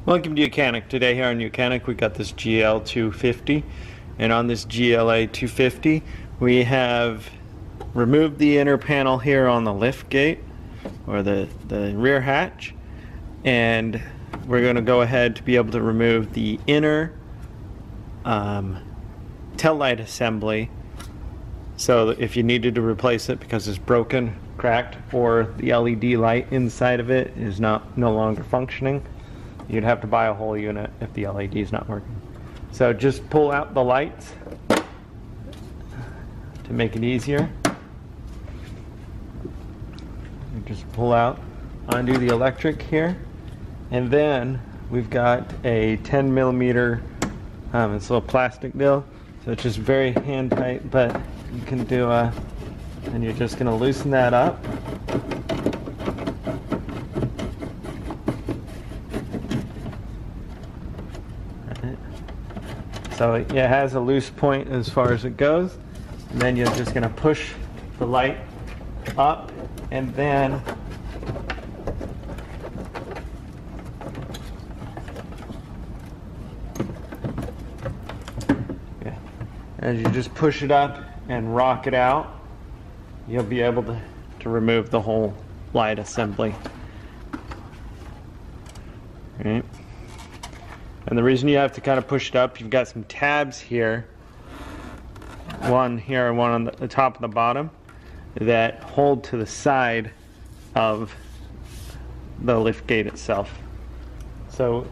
Welcome to YOUCANIC. Today here on YOUCANIC we got this GL250, and on this GLA250 we have removed the inner panel here on the lift gate or the rear hatch, and we're going to go ahead to be able to remove the inner tail light assembly. So if you needed to replace it because it's broken, cracked, or the LED light inside of it is no longer functioning, you'd have to buy a whole unit if the LED is not working. So just pull out the lights to make it easier. You just pull out, undo the electric here, and then we've got a 10mm, it's a little plastic deal, so it's just very hand tight, but you can do and you're just going to loosen that up. So it has a loose point as far as it goes, and then you're just going to push the light up, and then as you just push it up and rock it out, you'll be able to remove the whole light assembly. Right. And the reason you have to kind of push it up, you've got some tabs here, one here and one on the top and the bottom, that hold to the side of the lift gate itself. So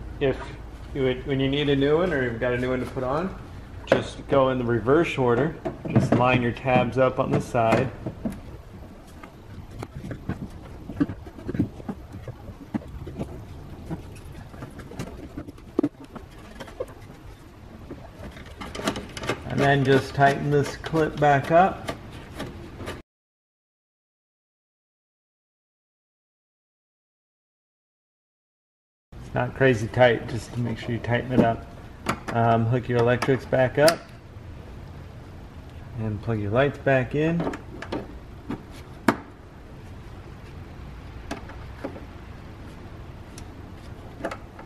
when you need a new one, or you've got a new one to put on, just go in the reverse order. Just line your tabs up on the side. And then just tighten this clip back up. It's not crazy tight, just to make sure you tighten it up. Hook your electrics back up and plug your lights back in.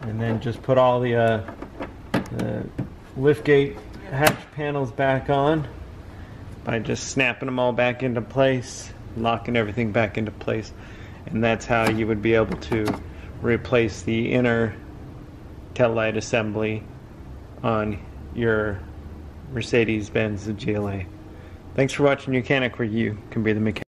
And then just put all the liftgate hatch panels back on by just snapping them all back into place, locking everything back into place, and that's how you would be able to replace the inner tail light assembly on your Mercedes-Benz GLA. Thanks for watching YOUCANIC, where you can be the mechanic.